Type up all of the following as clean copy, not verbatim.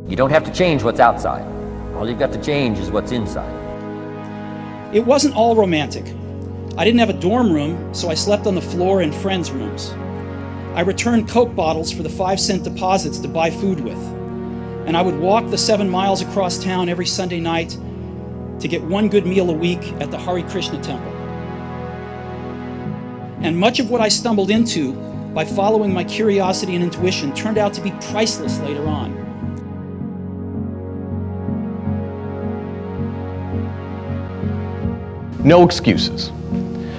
You don't have to change what's outside. All you've got to change is what's inside. It wasn't all romantic. I didn't have a dorm room, so I slept on the floor in friends' rooms. I returned Coke bottles for the 5-cent deposits to buy food with. And I would walk the 7 miles across town every Sunday night to get one good meal a week at the Hare Krishna temple. And much of what I stumbled into by following my curiosity and intuition turned out to be priceless later on. No excuses.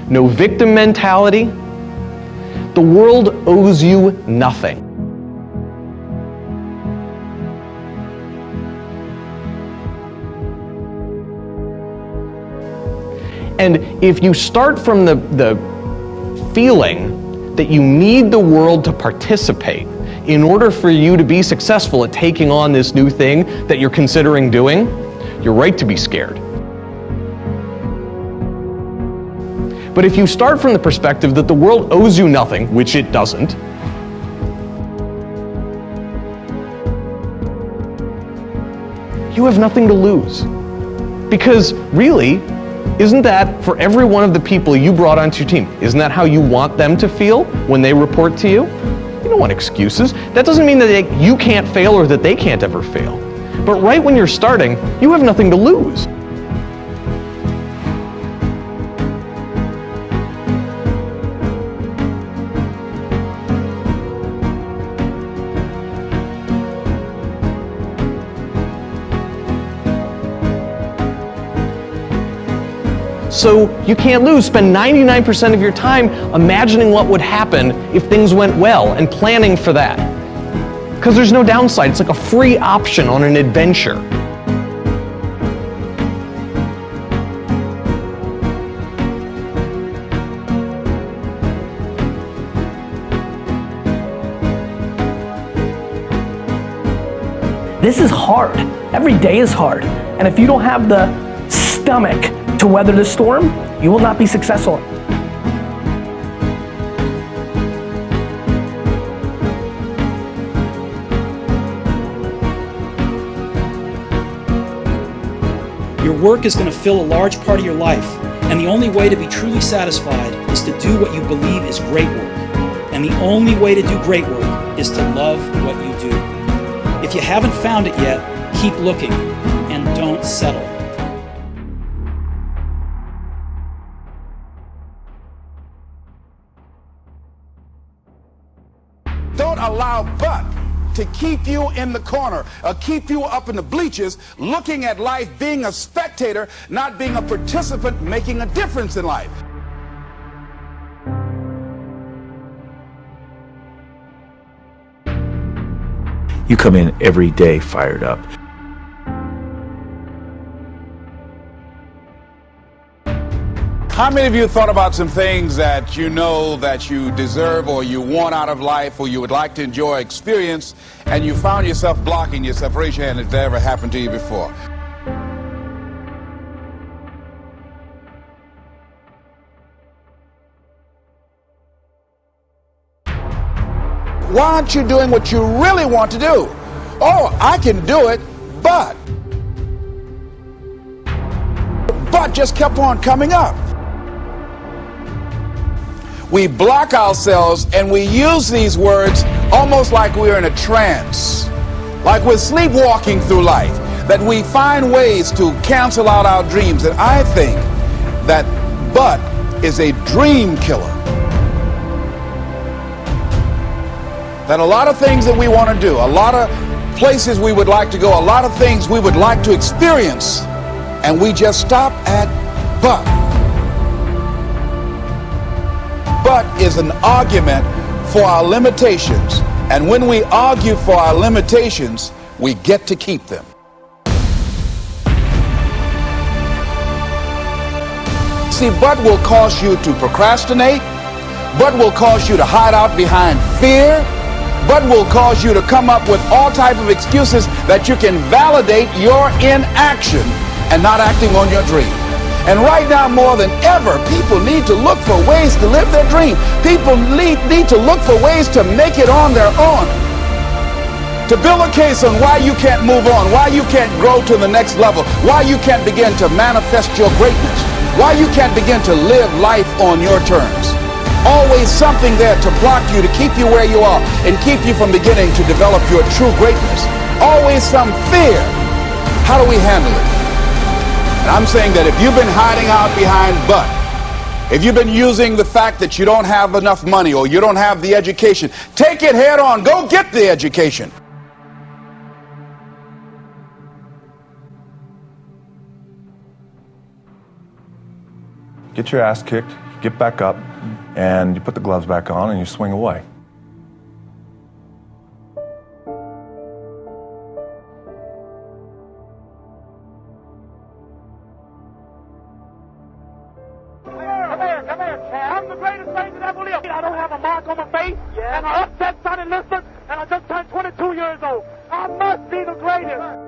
No victim mentality. The world owes you nothing. And if you start from the feeling that you need the world to participate in order for you to be successful at taking on this new thing that you're considering doing, you're right to be scared. But if you start from the perspective that the world owes you nothing, which it doesn't, you have nothing to lose. Because really, isn't that for every one of the people you brought onto your team, isn't that how you want them to feel when they report to you? You don't want excuses. That doesn't mean that you can't fail or that they can't ever fail. But right when you're starting, you have nothing to lose. So you can't lose. Spend 99% of your time imagining what would happen if things went well and planning for that. Because there's no downside. It's like a free option on an adventure. This is hard. Every day is hard. And if you don't have the stomach to weather the storm, you will not be successful. Your work is going to fill a large part of your life, and the only way to be truly satisfied is to do what you believe is great work. And the only way to do great work is to love what you do. If you haven't found it yet, keep looking and don't settle. Don't allow but to keep you in the corner, or keep you up in the bleachers, looking at life, being a spectator, not being a participant, making a difference in life. You come in every day fired up. How many of you thought about some things that you know that you deserve or you want out of life or you would like to enjoy, experience, and you found yourself blocking yourself? Raise your hand if that ever happened to you before. Why aren't you doing what you really want to do? Oh, I can do it, but just kept on coming up. We block ourselves and we use these words almost like we're in a trance, like we're sleepwalking through life, that we find ways to cancel out our dreams. And I think that but is a dream killer. That a lot of things that we want to do, a lot of places we would like to go, a lot of things we would like to experience, and we just stop at but. But is an argument for our limitations. And when we argue for our limitations, we get to keep them. See, but will cause you to procrastinate. But will cause you to hide out behind fear. But will cause you to come up with all type of excuses that you can validate your inaction and not acting on your dream. And right now, more than ever, people need to look for ways to live their dream. People need to look for ways to make it on their own. to build a case on why you can't move on, why you can't grow to the next level, why you can't begin to manifest your greatness, why you can't begin to live life on your terms. Always something there to block you, to keep you where you are, and keep you from beginning to develop your true greatness. Always some fear. How do we handle it? And I'm saying that if you've been hiding out behind but, if you've been using the fact that you don't have enough money or you don't have the education, take it head on. Go get the education. Get your ass kicked, get back up, and you put the gloves back on and you swing away. Come here. I'm the greatest thing that ever lived. I don't have a mark on my face, and I upset Sonny Liston, and I just turned 22 years old. I must be the greatest.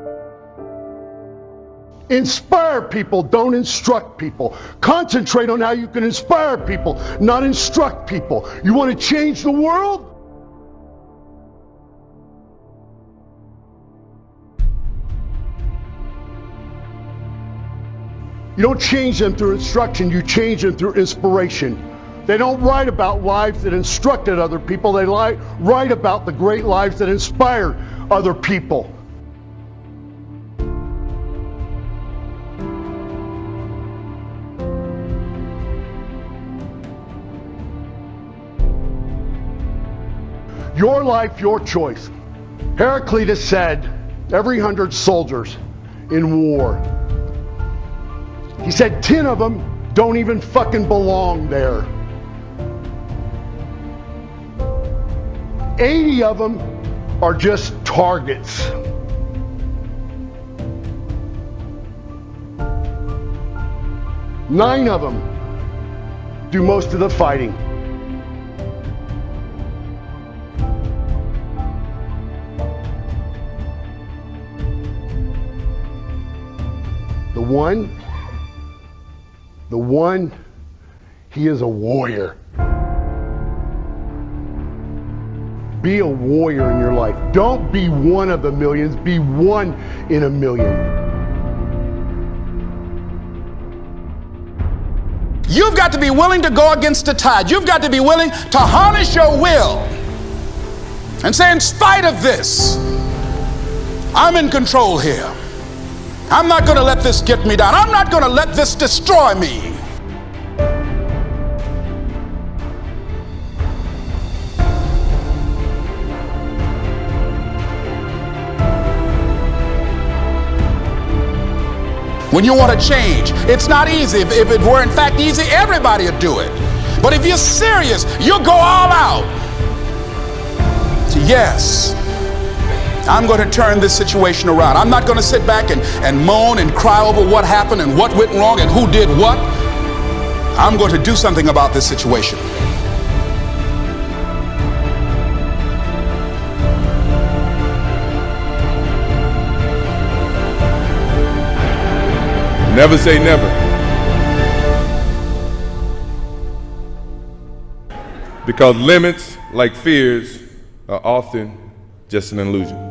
Inspire people, don't instruct people. Concentrate on how you can inspire people, not instruct people. You want to change the world? You don't change them through instruction, you change them through inspiration. They don't write about lives that instructed other people, they write about the great lives that inspired other people. Your life, your choice. Heraclitus said, every 100 soldiers in war, he said 10 of them don't even fucking belong there. 80 of them are just targets. Nine of them do most of the fighting. The one, he is a warrior. Be a warrior in your life. Don't be one of the millions, be one in a million. You've got to be willing to go against the tide. You've got to be willing to harness your will and say, in spite of this, I'm in control here. I'm not going to let this get me down. I'm not going to let this destroy me. When you want to change, it's not easy. If it were in fact easy, everybody would do it. But if you're serious, you'll go all out. So yes, I'm going to turn this situation around. I'm not going to sit back and moan and cry over what happened and what went wrong and who did what. I'm going to do something about this situation. Never say never. Because limits, like fears, are often just an illusion.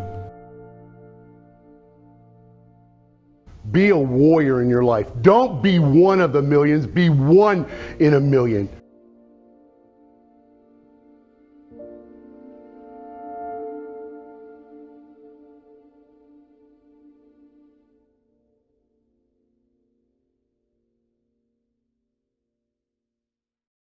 Be a warrior in your life. Don't be one of the millions, be one in a million.